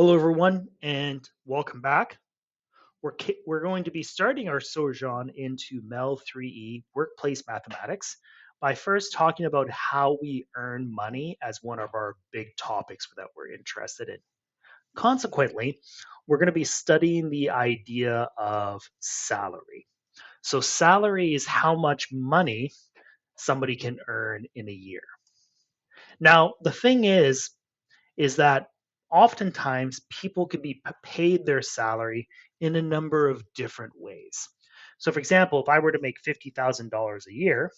Hello, everyone, and welcome back. We're going to be starting our sojourn into MEL 3E workplace mathematics by first talking about how we earn money as one of our big topics that we're interested in. Consequently, we're going to be studying the idea of salary. So, salary is how much money somebody can earn in a year. Now, the thing is that oftentimes people can be paid their salary in a number of different ways. So, for example, if I were to make $50,000 a year,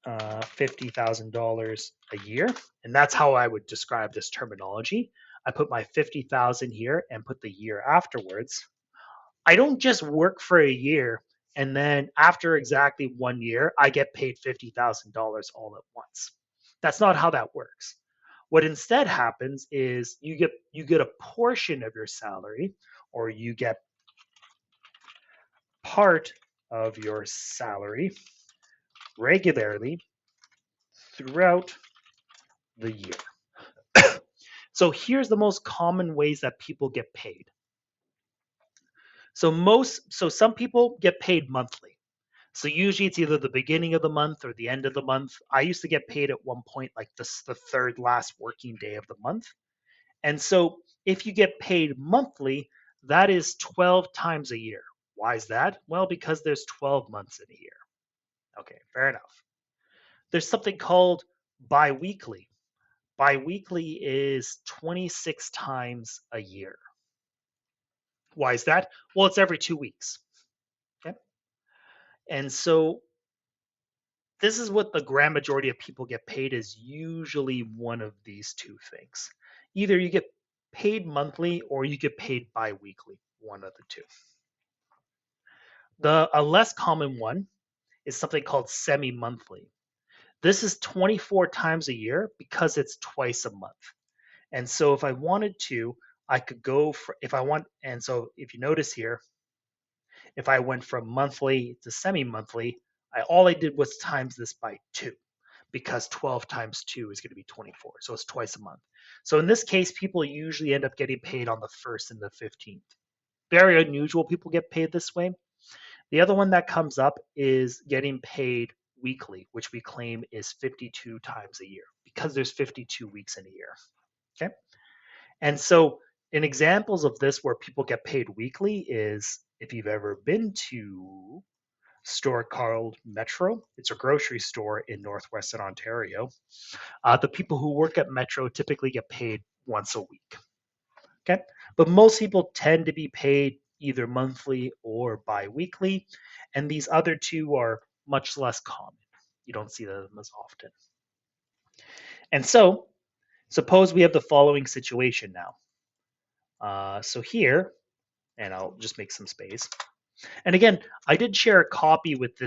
$50,000 a year, and that's how I would describe this terminology. I put my 50,000 here and put the year afterwards. I don't just work for a year and then after exactly 1 year, I get paid $50,000 all at once. That's not how that works. What instead happens is you get a portion of your salary, or you get part of your salary regularly throughout the year. So here's the most common ways that people get paid. So some people get paid monthly. So usually it's either the beginning of the month or the end of the month. I used to get paid at one point like this the third last working day of the month. And so if you get paid monthly, that is 12 times a year. Why is that? Well, because there's 12 months in a year. Okay, fair enough. There's something called biweekly. Biweekly is 26 times a year. Why is that? Well, it's every 2 weeks. Okay. And so this is what the grand majority of people get paid, is usually one of these two things. Either you get paid monthly or you get paid biweekly, one of the two. A less common one is something called semi-monthly. This is 24 times a year because it's twice a month. And so if I wanted to, I could go for, if I want, and so if you notice here, if I went from monthly to semi-monthly, all I did was times this by 2, because 12 times 2 is going to be 24. So it's twice a month. So in this case, people usually end up getting paid on the 1st and the 15th. Very unusual people get paid this way. The other one that comes up is getting paid weekly, which we claim is 52 times a year because there's 52 weeks in a year. Okay. And so, in examples of this where people get paid weekly is if you've ever been to a store called Metro, it's a grocery store in northwestern Ontario. The people who work at Metro typically get paid once a week. Okay. But most people tend to be paid either monthly or bi-weekly, and these other two are much less common. You don't see them as often. And so, suppose we have the following situation now. So here, and I'll just make some space. And again, I did share a copy with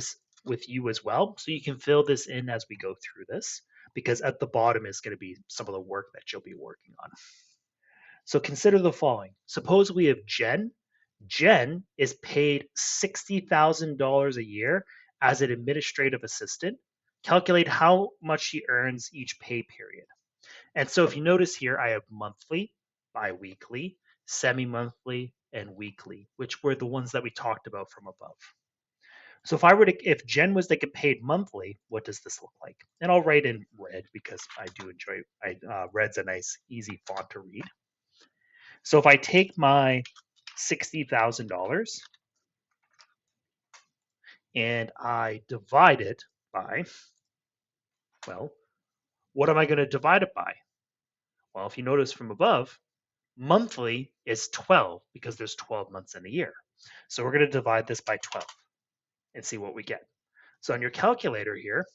you as well, so you can fill this in as we go through this, because at the bottom is going to be some of the work that you'll be working on. So consider the following. Suppose we have Jen. Jen is paid $60,000 a year as an administrative assistant. Calculate how much she earns each pay period. And so if you notice here, I have monthly, bi-weekly, semi-monthly, and weekly, which were the ones that we talked about from above. So if Jen was to get paid monthly, what does this look like? And I'll write in red because I do enjoy, red's a nice, easy font to read. So if I take my $60,000 and I divide it by, well, what am I going to divide it by? Well, if you notice from above, monthly is 12 because there's 12 months in a year. So we're going to divide this by 12 and see what we get. So on your calculator here,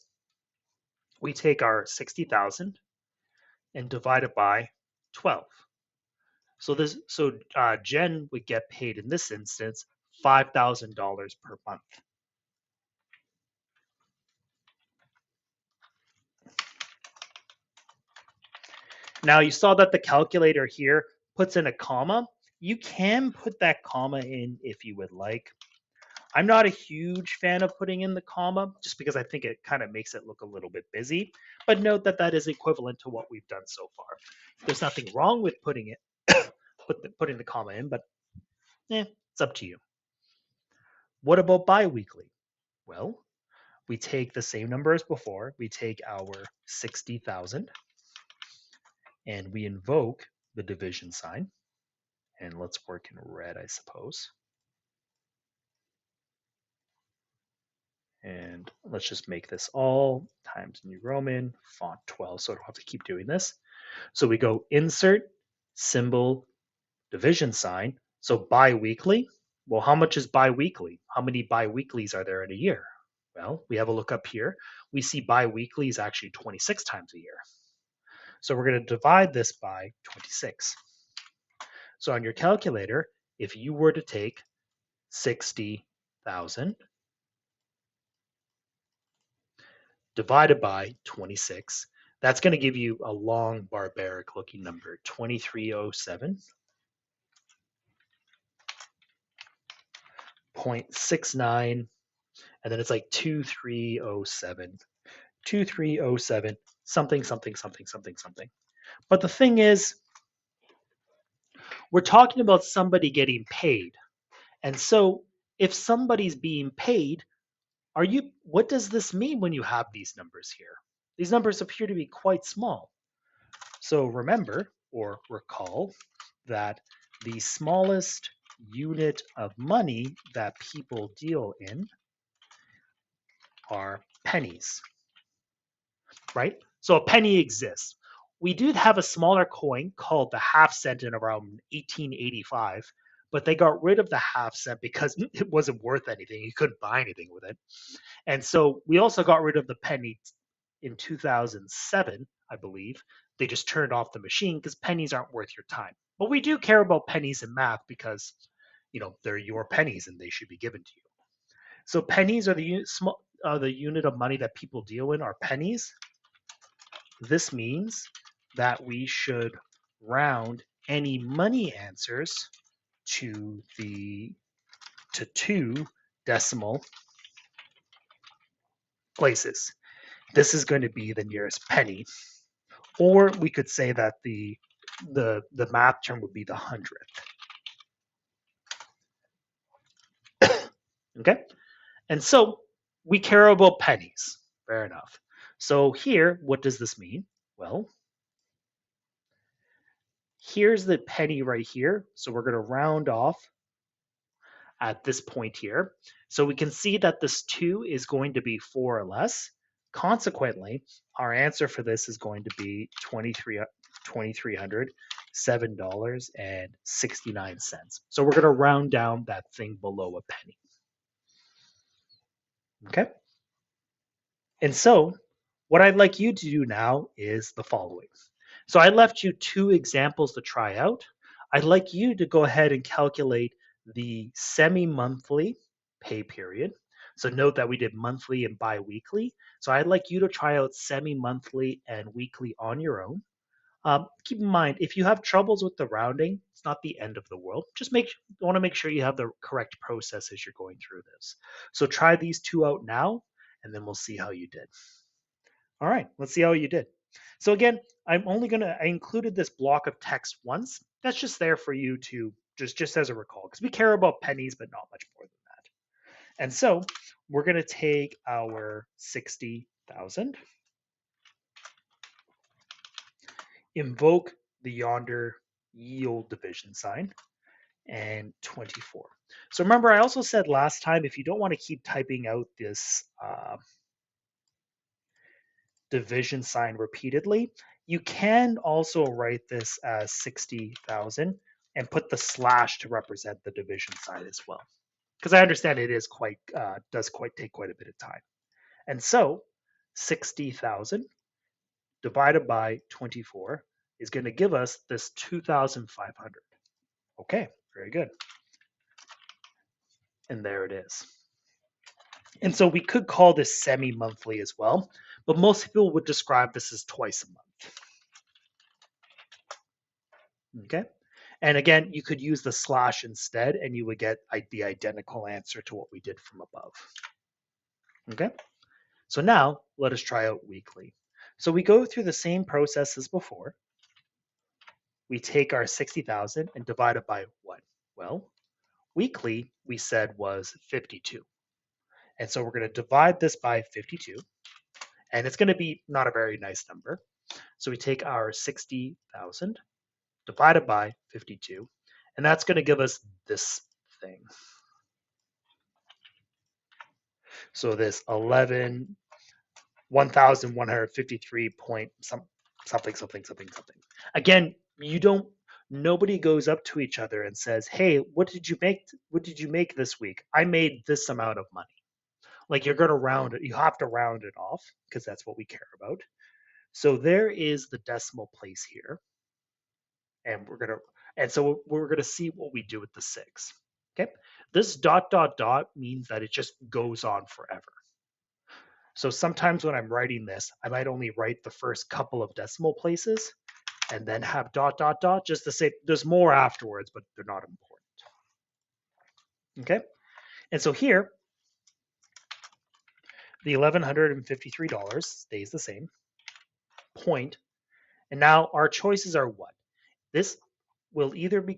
we take our 60,000 and divide it by 12. So Jen would get paid in this instance $5,000 per month. Now you saw that the calculator here puts in a comma. You can put that comma in if you would like. I'm not a huge fan of putting in the comma just because I think it kind of makes it look a little bit busy. But note that that is equivalent to what we've done so far. There's nothing wrong with putting it, putting the comma in, but it's up to you. What about biweekly? Well, we take the same number as before. We take our 60,000 and we invoke the division sign. And let's work in red, I suppose. And let's just make this all Times New Roman, font 12, so I don't have to keep doing this. So we go insert, symbol, division sign. So biweekly. Well, how much is biweekly? How many biweeklies are there in a year? Well, we have a look up here. We see biweekly is actually 26 times a year. So we're going to divide this by 26. So on your calculator, if you were to take 60,000 divided by 26, that's going to give you a long barbaric looking number, 2307.69, and then it's like 2307, 2307, something, something, something, something, something. But the thing is, we're talking about somebody getting paid. And so if somebody's being paid, what does this mean when you have these numbers here? These numbers appear to be quite small. So remember or recall that the smallest unit of money that people deal in are pennies, right? So a penny exists. We did have a smaller coin called the half cent in around 1885, but they got rid of the half cent because it wasn't worth anything. You couldn't buy anything with it. And so we also got rid of the penny in 2007, I believe. They just turned off the machine because pennies aren't worth your time. But we do care about pennies in math because, they're your pennies and they should be given to you. So pennies are the unit of money that people deal in are pennies. This means that we should round any money answers to two decimal places. This is going to be the nearest penny. Or we could say that the math term would be the hundredth. Okay? And so we care about pennies. Fair enough. So here, what does this mean? Well, here's the penny right here. So we're going to round off at this point here. So we can see that this 2 is going to be 4 or less. Consequently, our answer for this is going to be $2,307.69. So we're going to round down that thing below a penny. Okay? And so what I'd like you to do now is the following. So I left you 2 examples to try out. I'd like you to go ahead and calculate the semi-monthly pay period. So note that we did monthly and bi-weekly. So I'd like you to try out semi-monthly and weekly on your own. Keep in mind, if you have troubles with the rounding, it's not the end of the world. Just want to make sure you have the correct process as you're going through this. So try these 2 out now, and then we'll see how you did. All right, let's see how you did. So again, I included this block of text once. That's just there for you to just as a recall, because we care about pennies, but not much more than that. And so we're going to take our 60,000, invoke the yonder yield division sign, and 24. So remember, I also said last time, if you don't want to keep typing out this division sign repeatedly, you can also write this as 60,000 and put the slash to represent the division sign as well. Because I understand it is does take quite a bit of time. And so 60,000 divided by 24 is going to give us this 2,500. Okay, very good. And there it is. And so we could call this semi-monthly as well, but most people would describe this as twice a month. Okay. And again, you could use the slash instead, and you would get the identical answer to what we did from above. Okay, so now let us try out weekly. So we go through the same process as before. We take our 60,000 and divide it by what? Well, weekly, we said, was 52. And so we're going to divide this by 52, and it's going to be not a very nice number. So we take our 60,000 divided by 52, and that's going to give us this thing. So this 1,153 point something. Again, nobody goes up to each other and says, "Hey, what did you make this week? I made this amount of money." Like, you're going to round it. You have to round it off because that's what we care about. So there is the decimal place here, and we're gonna see what we do with the 6. Okay, this dot dot dot means that it just goes on forever. So sometimes when I'm writing this, I might only write the first couple of decimal places and then have dot dot dot just to say there's more afterwards, but they're not important. Okay, and so here the $1,153 stays the same point, and now our choices are what? This will either be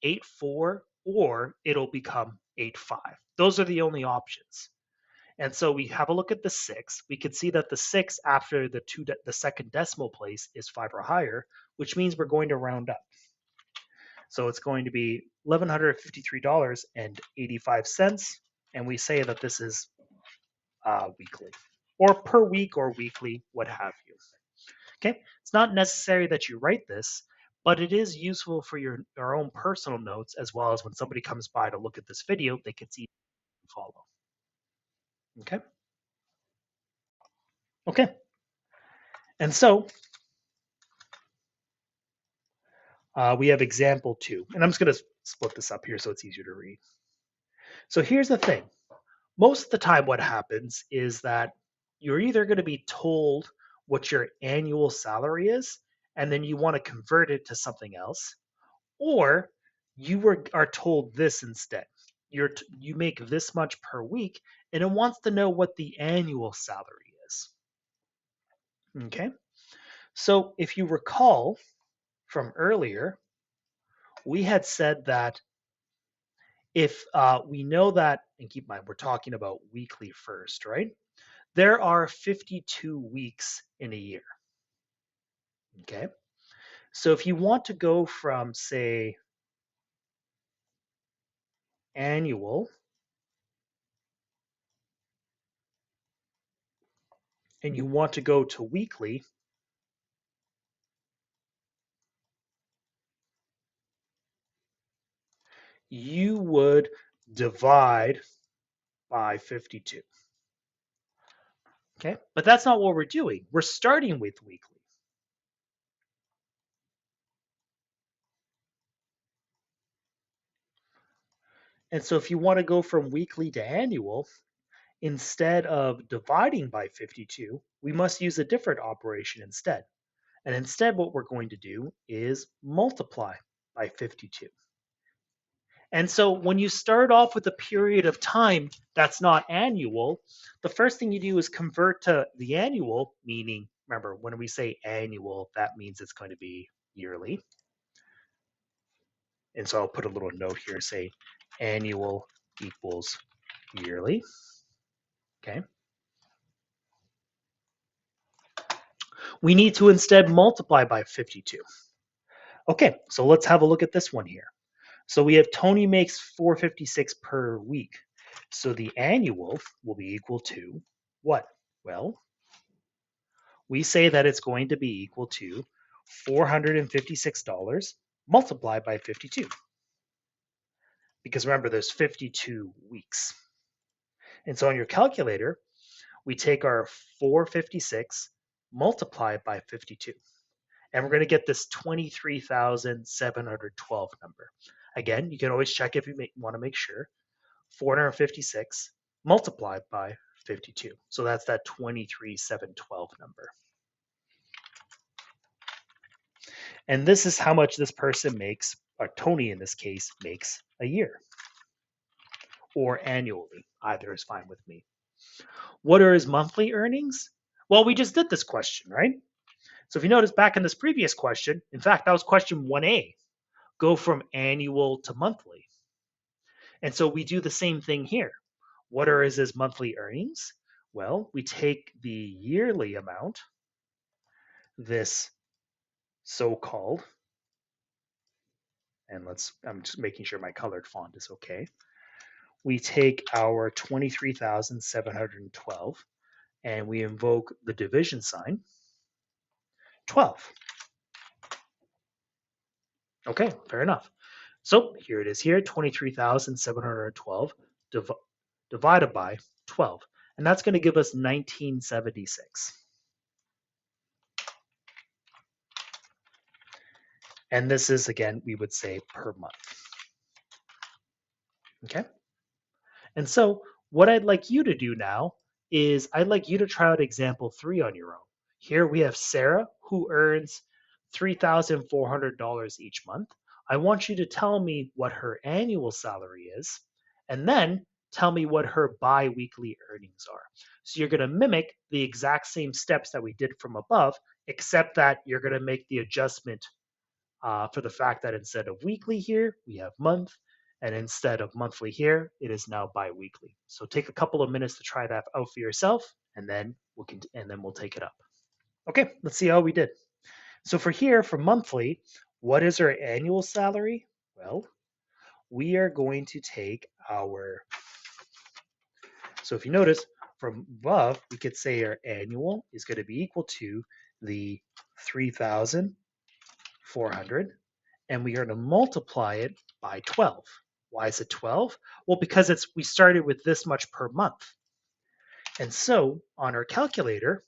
8.4 or it'll become 8.5. Those are the only options. And so we have a look at the 6. We can see that the 6 after the second decimal place is 5 or higher, which means we're going to round up. So it's going to be $1,153.85, and we say that this is weekly, or per week or weekly, what have you. Okay, it's not necessary that you write this, but it is useful for your own personal notes, as well as when somebody comes by to look at this video, they can see and follow. Okay. Okay. And so we have example 2, and I'm just going to split this up here so it's easier to read. So here's the thing. Most of the time what happens is that you're either going to be told what your annual salary is, and then you want to convert it to something else, or you are told this instead. You make this much per week, and it wants to know what the annual salary is. Okay, so if you recall from earlier, we had said that if we know that, and keep in mind, we're talking about weekly first, right? There are 52 weeks in a year. Okay, so if you want to go from, say, annual, and you want to go to weekly, you would divide by 52. Okay, but that's not what we're doing. We're starting with weekly. And so if you want to go from weekly to annual, instead of dividing by 52, we must use a different operation instead. And instead, what we're going to do is multiply by 52. And so when you start off with a period of time that's not annual, the first thing you do is convert to the annual, meaning, remember, when we say annual, that means it's going to be yearly. And so I'll put a little note here, say annual equals yearly. Okay. We need to instead multiply by 52. Okay, so let's have a look at this one here. So we have Tony makes 456 per week. So the annual will be equal to what? Well, we say that it's going to be equal to $456 multiplied by 52. Because remember, there's 52 weeks. And so on your calculator, we take our 456 multiplied by 52. And we're going to get this 23,712 number. Again, you can always check if you want to make sure. 456 multiplied by 52. So that's that 23,712 number. And this is how much this person makes, or Tony in this case, makes a year or annually. Either is fine with me. What are his monthly earnings? Well, we just did this question, right? So if you notice back in this previous question, in fact, that was question 1A, go from annual to monthly. And so we do the same thing here. What are his monthly earnings? Well, we take the yearly amount, this so-called, and I'm just making sure my colored font is okay. We take our 23,712 and we invoke the division sign, 12. Okay, fair enough. So here it is here, 23,712 div divided by 12. And that's going to give us 1976. And this is, again, we would say per month. Okay. And so what I'd like you to do now is I'd like you to try out example 3 on your own. Here we have Sarah who earns $3,400 each month. I want you to tell me what her annual salary is, and then tell me what her bi-weekly earnings are. So you're going to mimic the exact same steps that we did from above, except that you're going to make the adjustment for the fact that instead of weekly here, we have month, and instead of monthly here, it is now bi-weekly. So take a couple of minutes to try that out for yourself, and then we'll take it up. Okay, let's see how we did. So for here, for monthly, what is our annual salary? Well, we are going to take our, so if you notice from above, we could say our annual is going to be equal to the 3,400, and we are going to multiply it by 12. Why is it 12? Well, because we started with this much per month. And so on our calculator,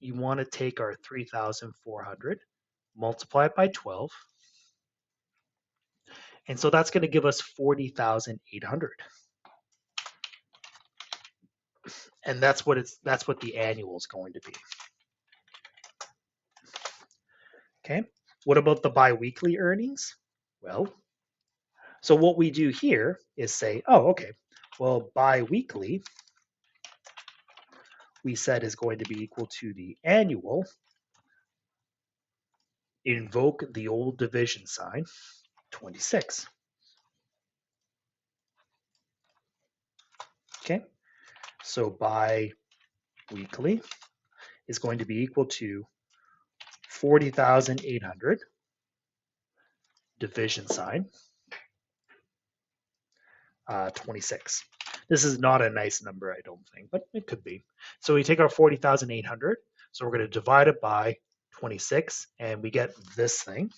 you want to take our 3,400, multiply it by 12, and so that's going to give us 40,800. And that's what the annual is going to be. Okay. What about the biweekly earnings? Well, so what we do here is say, oh, okay, well, biweekly we said is going to be equal to the annual, invoke the old division sign, 26. Okay, so bi-weekly is going to be equal to 40,800, division sign, 26. This is not a nice number, I don't think, but it could be. So we take our 40,800, so we're going to divide it by 26, and we get this thing,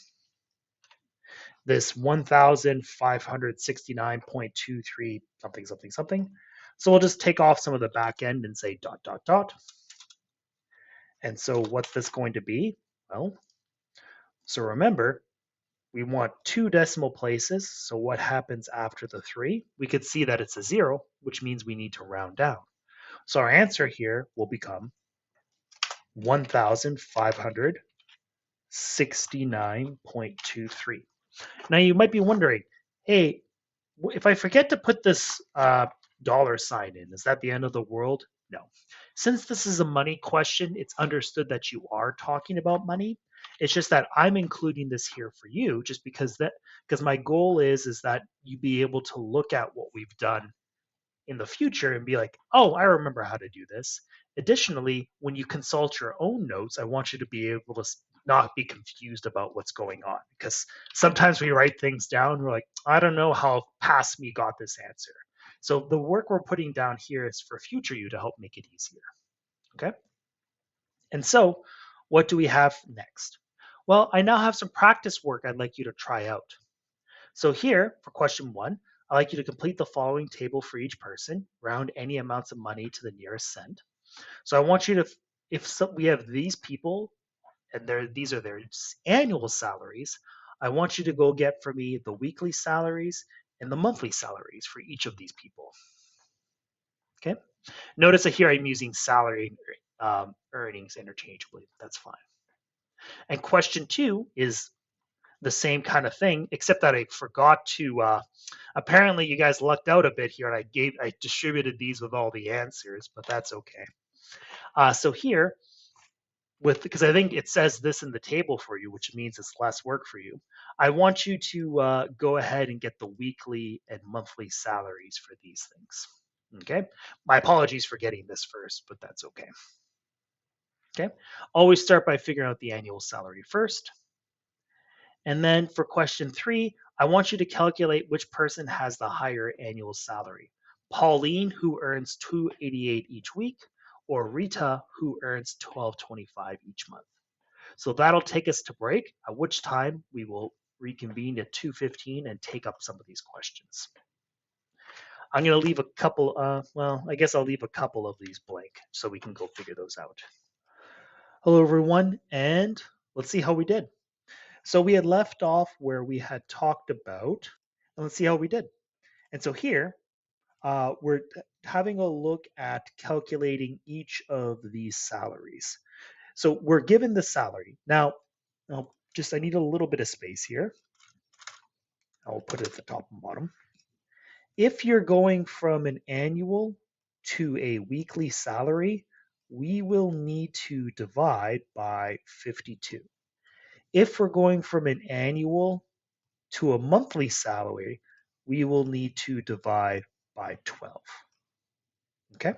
this 1,569.23 something, something, something. So we'll just take off some of the back end and say dot, dot, dot. And so what's this going to be? Well, so remember, we want 2 decimal places. So what happens after the 3? We could see that it's a 0, which means we need to round down. So our answer here will become 1,569.23. Now you might be wondering, hey, if I forget to put this dollar sign in, is that the end of the world? No. Since this is a money question, it's understood that you are talking about money. It's just that I'm including this here for you, just because my goal is that you be able to look at what we've done in the future and be like, oh, I remember how to do this. Additionally, when you consult your own notes, I want you to be able to not be confused about what's going on, because sometimes we write things down, we're like, I don't know how past me got this answer. So the work we're putting down here is for future you to help make it easier. Okay. And so what do we have next? Well, I now have some practice work I'd like you to try out. So here for question 1, I'd like you to complete the following table for each person, round any amounts of money to the nearest cent. So I want you to, we have these people and these are their annual salaries, I want you to go get for me the weekly salaries and the monthly salaries for each of these people. Okay. Notice that here I'm using salary earnings interchangeably. That's fine. And question 2 is the same kind of thing, except that I forgot to, apparently you guys lucked out a bit here, and I distributed these with all the answers, but that's okay. So here, because I think it says this in the table for you, which means it's less work for you. I want you to go ahead and get the weekly and monthly salaries for these things. Okay. My apologies for getting this first, but that's okay. Okay. Always start by figuring out the annual salary first. And then for question 3, I want you to calculate which person has the higher annual salary. Pauline, who earns $288 each week, or Rita, who earns $1225 each month. So that'll take us to break, at which time we will reconvene at 2:15 and take up some of these questions. I'm going to leave a couple, I guess I'll leave a couple of these blank so we can go figure those out. Hello, everyone, and let's see how we did. So we had left off where we had talked about, and let's see how we did. And so here, we're having a look at calculating each of these salaries. So we're given the salary. Now I need a little bit of space here. I'll put it at the top and bottom. If you're going from an annual to a weekly salary, we will need to divide by 52. If we're going from an annual to a monthly salary, we will need to divide by 12. Okay?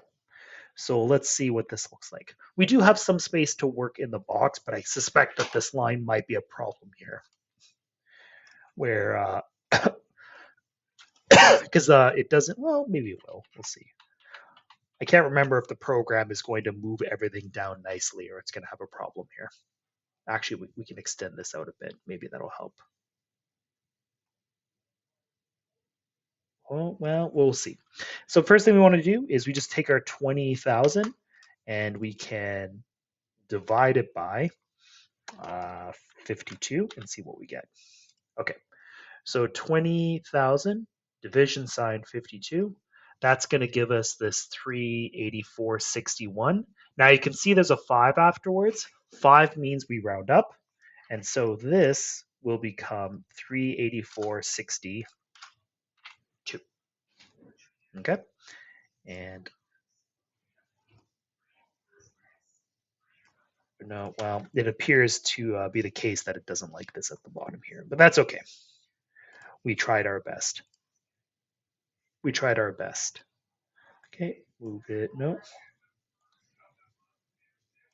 So let's see what this looks like. We do have some space to work in the box, but I suspect that this line might be a problem here. Where, because it doesn't, well, maybe it will. We'll see. I can't remember if the program is going to move everything down nicely or it's going to have a problem here. Actually, we can extend this out a bit. Maybe that'll help. Well, we'll see. So first thing we want to do is we just take our 20,000 and we can divide it by 52 and see what we get. Okay, so 20,000 division sign 52. That's going to give us this 384.61. Now you can see there's a 5 afterwards. 5 means we round up. And so this will become 384.62. Okay. And no, well, it appears to be the case that it doesn't like this at the bottom here, but that's okay. We tried our best. We tried our best. Okay, move it. No.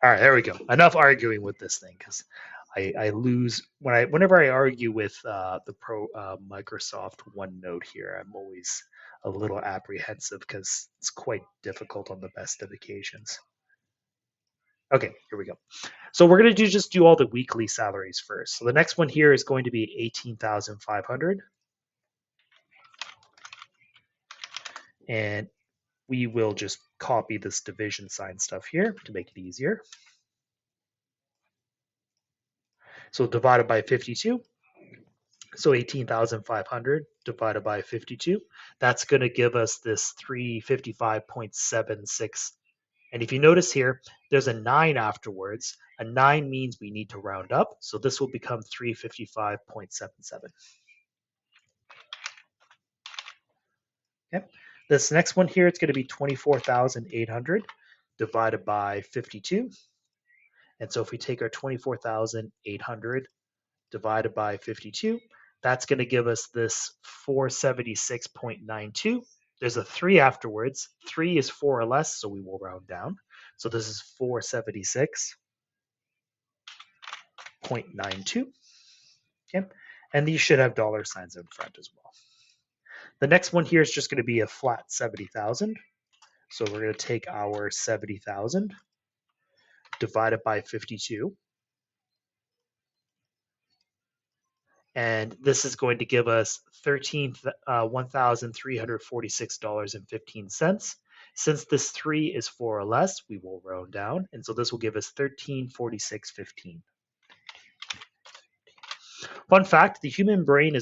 All right, there we go. Enough arguing with this thing because I lose whenever I argue with the Microsoft OneNote here. I'm always a little apprehensive because it's quite difficult on the best of occasions. Okay, here we go. So we're going to just do all the weekly salaries first. So the next one here is going to be 18,500. And we will just copy this division sign stuff here to make it easier. So divided by 52. So 18,500 divided by 52. That's going to give us this 355.76. And if you notice here, there's a 9 afterwards. A 9 means we need to round up. So this will become 355.77. Okay. This next one here, it's going to be 24,800 divided by 52. And so if we take our 24,800 divided by 52, that's going to give us this 476.92. There's a 3 afterwards. 3 is 4 or less, so we will round down. So this is 476.92. Okay. And these should have dollar signs in front as well. The next one here is just going to be a flat 70,000. So we're going to take our 70,000 divided by 52. And this is going to give us $1,346.15. Since this 3 is 4 or less, we will round down. And so this will give us $1346.15. Fun fact, the human brain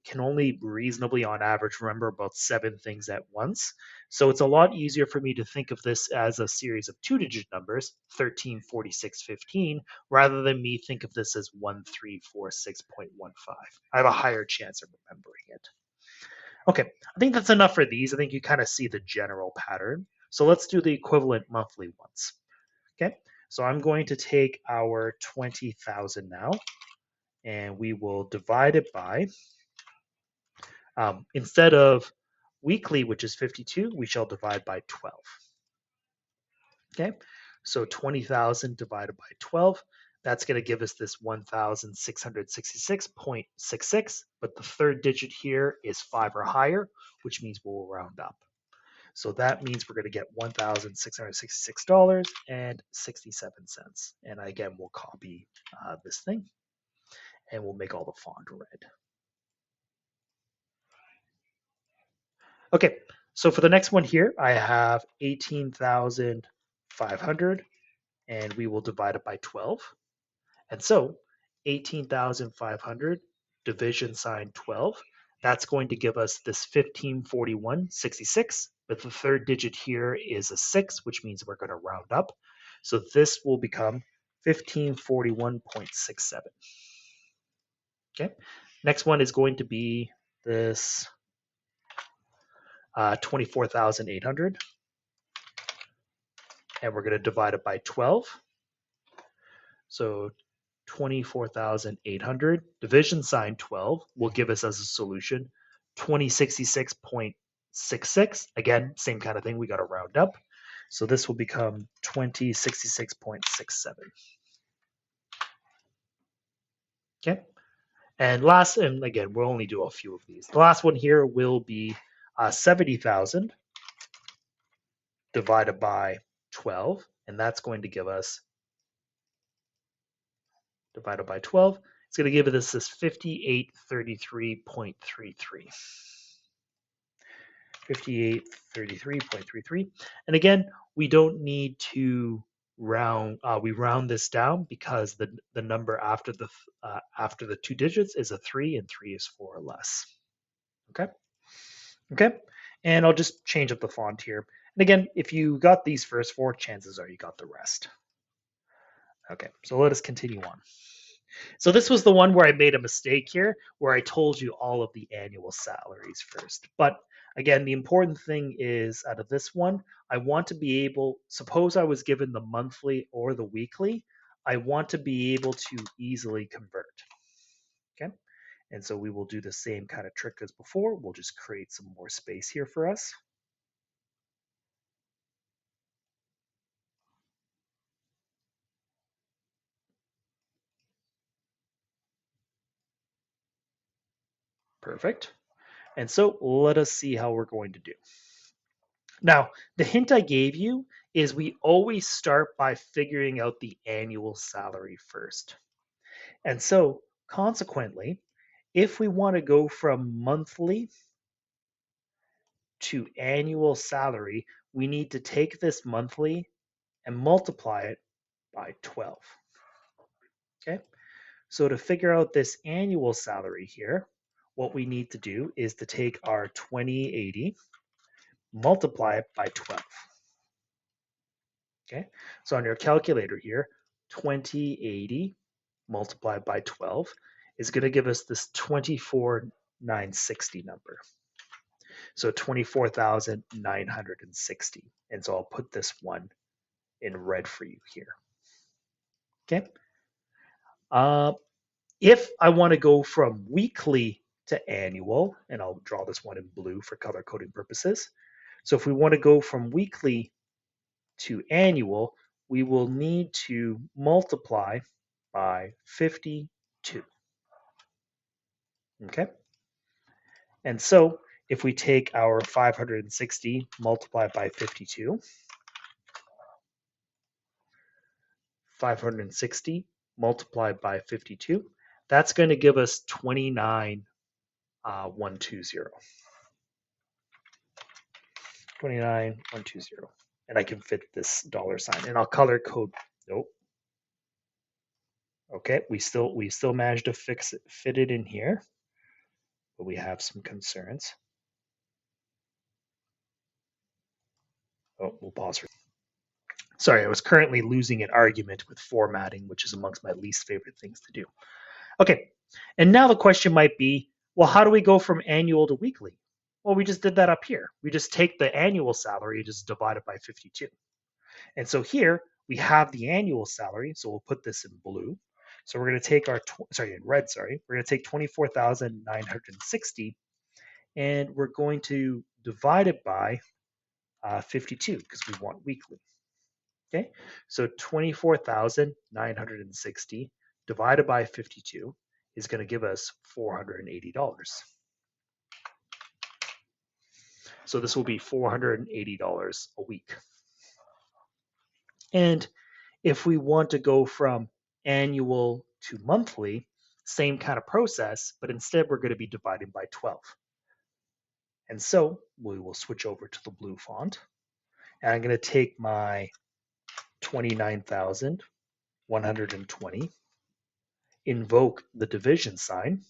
can only reasonably on average remember about 7 things at once. So it's a lot easier for me to think of this as a series of two-digit numbers, 13, 46, 15, rather than me think of this as 1346.15. I have a higher chance of remembering it. Okay, I think that's enough for these. I think you kind of see the general pattern. So let's do the equivalent monthly ones. Okay, so I'm going to take our 20,000 now, and we will divide it by, instead of weekly, which is 52, we shall divide by 12. Okay, so 20,000 divided by 12, that's going to give us this 1,666.66, but the third digit here is 5 or higher, which means we'll round up. So that means we're going to get $1,666.67. And again, we'll copy this thing, and we'll make all the font red. Okay, so for the next one here, I have 18,500, and we will divide it by 12. And so 18,500 division sign 12, that's going to give us this 1541.66, but the third digit here is a 6, which means we're going to round up. So this will become 1541.67. Okay, next one is going to be this 24,800, and we're going to divide it by 12. So 24,800 division sign 12 will give us as a solution 2066.66. Again, same kind of thing. We got to round up. So this will become 2066.67. Okay. And last, and again, we'll only do a few of these. The last one here will be 70,000 divided by 12. And that's going to give us, divided by 12, it's going to give us this 5833.33. 5833.33. And again, we don't need to round, we round this down because the number after the two digits is a 3, and 3 is 4 or less. Okay. Okay. And I'll just change up the font here. And again, if you got these first 4, chances are you got the rest. Okay, so let us continue on. So this was the one where I made a mistake here, where I told you all of the annual salaries first. But again, the important thing is out of this one, I want to be able, suppose I was given the monthly or the weekly, I want to be able to easily convert. Okay, and so we will do the same kind of trick as before. We'll just create some more space here for us. Perfect. And so let us see how we're going to do. Now, the hint I gave you is we always start by figuring out the annual salary first. And so, consequently, if we want to go from monthly to annual salary, we need to take this monthly and multiply it by 12. Okay? So to figure out this annual salary here, what we need to do is to take our 2080, multiply it by 12. Okay, so on your calculator here, 2080 multiplied by 12 is going to give us this 24,960 number. So 24,960. And so I'll put this one in red for you here. Okay. If I want to go from weekly to annual, and I'll draw this one in blue for color coding purposes. So if we want to go from weekly to annual, we will need to multiply by 52. Okay? And so if we take our 560 multiplied by 52, 560 multiplied by 52, that's going to give us 29,120. 29,120. And I can fit this dollar sign, and I'll color code. Nope. Okay, we still managed to fit it in here, but we have some concerns. Oh, we'll pause for. Sorry, I was currently losing an argument with formatting, which is amongst my least favorite things to do. Okay, and now the question might be, well, how do we go from annual to weekly? Well, we just did that up here. We just take the annual salary and just divide it by 52. And so here we have the annual salary. So we'll put this in blue. So we're going to take our, in red, sorry. We're going to take 24,960 and we're going to divide it by 52 because we want weekly. Okay, so 24,960 divided by 52 is going to give us $480. So this will be $480 a week. And if we want to go from annual to monthly, same kind of process, but instead we're going to be dividing by 12. And so we will switch over to the blue font. And I'm going to take my 29,120, invoke the division sign,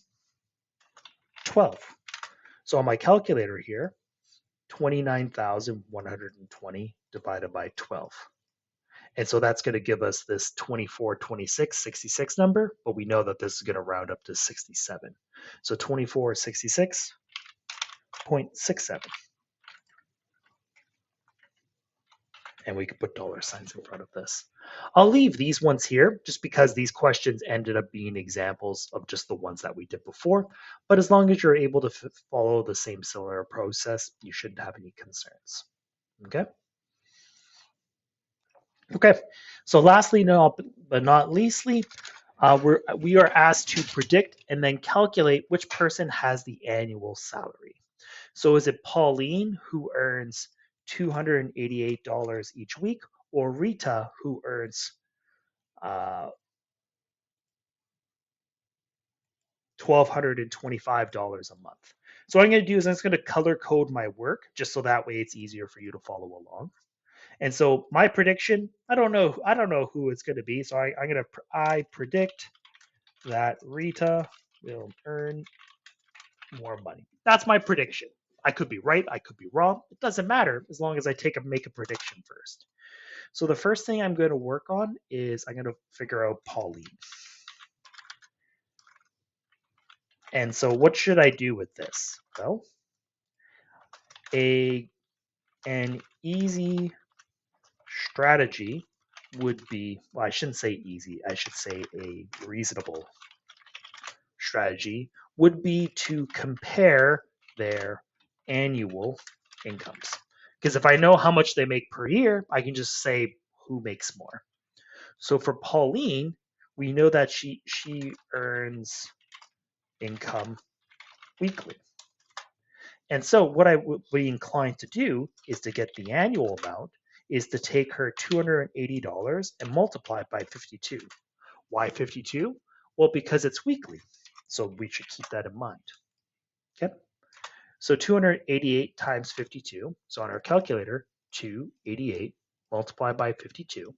12. So on my calculator here, 29,120 divided by 12. And so that's going to give us this 242666 number, but we know that this is going to round up to 67. So 2466.67. And we could put dollar signs in front of this. I'll leave these ones here just because these questions ended up being examples of just the ones that we did before. But as long as you're able to follow the same similar process, you shouldn't have any concerns. Okay. Okay. So lastly, but not leastly, we are asked to predict and then calculate which person has the annual salary. So is it Pauline who earns $288 each week, or Rita who earns $1,225 a month? So what I'm going to do is I'm just going to color code my work just so that way it's easier for you to follow along. And so my prediction, I don't know who it's going to be. So I predict that Rita will earn more money. That's my prediction. I could be right, I could be wrong. It doesn't matter as long as I make a prediction first. So the first thing I'm going to work on is I'm going to figure out Pauline. And so what should I do with this? Well, an easy strategy would be, well, I shouldn't say easy, I should say a reasonable strategy would be to compare their annual incomes. Because if I know how much they make per year, I can just say who makes more. So for Pauline, we know that she earns income weekly. And so what I would be inclined to do is to get the annual amount is to take her $280 and multiply it by 52. Why 52? Well, because it's weekly. So we should keep that in mind. Okay. So 288 times 52. So on our calculator, 288 multiplied by 52.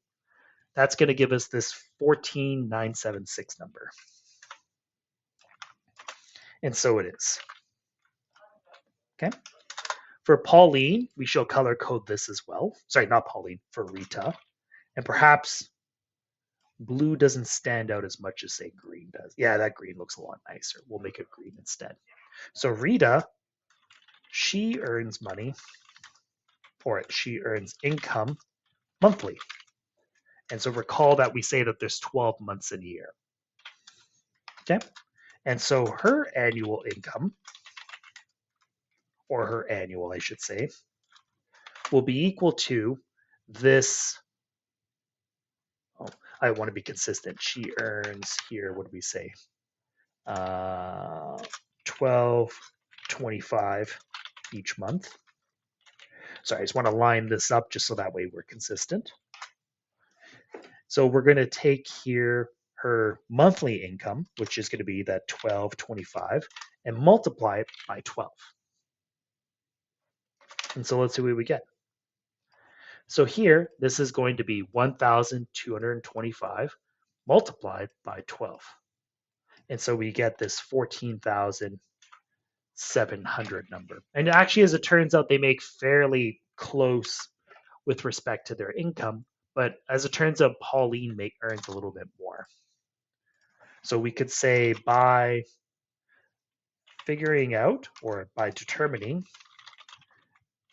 That's going to give us this 14,976 number. And so it is. Okay. For Pauline, we shall color code this as well. Sorry, not Pauline, for Rita. And perhaps blue doesn't stand out as much as, say, green does. Yeah, that green looks a lot nicer. We'll make it green instead. So Rita, she earns money, or she earns income monthly. And so recall that we say that there's 12 months in a year. Okay. And so her annual income, or her annual, I should say, will be equal to this. Oh, I want to be consistent. She earns here, what do we say? 12.25 each month. Sorry, I just want to line this up just so that way we're consistent. So we're going to take here her monthly income, which is going to be that 12.25, and multiply it by 12. And so let's see what we get. So here, this is going to be 1,225 multiplied by 12. And so we get this 14,700 number. And actually, as it turns out, they make fairly close with respect to their income. But as it turns out, Pauline earns a little bit more. So we could say by figuring out or by determining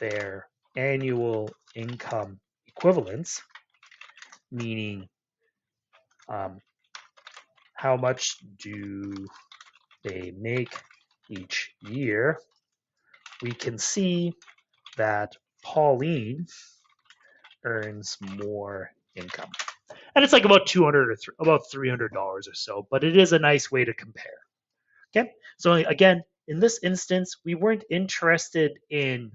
their annual income equivalence, meaning how much do they make each year, we can see that Pauline earns more income. And it's like about 200 or about $300 or so, but it is a nice way to compare. Okay, so again, in this instance, we weren't interested in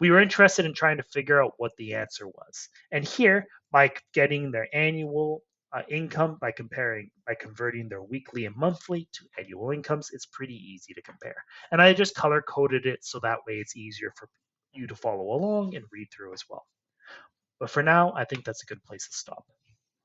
we were interested in trying to figure out what the answer was. And here, by getting their annual income, by converting their weekly and monthly to annual incomes, it's pretty easy to compare. And I just color coded it so that way it's easier for you to follow along and read through as well. But for now, I think that's a good place to stop.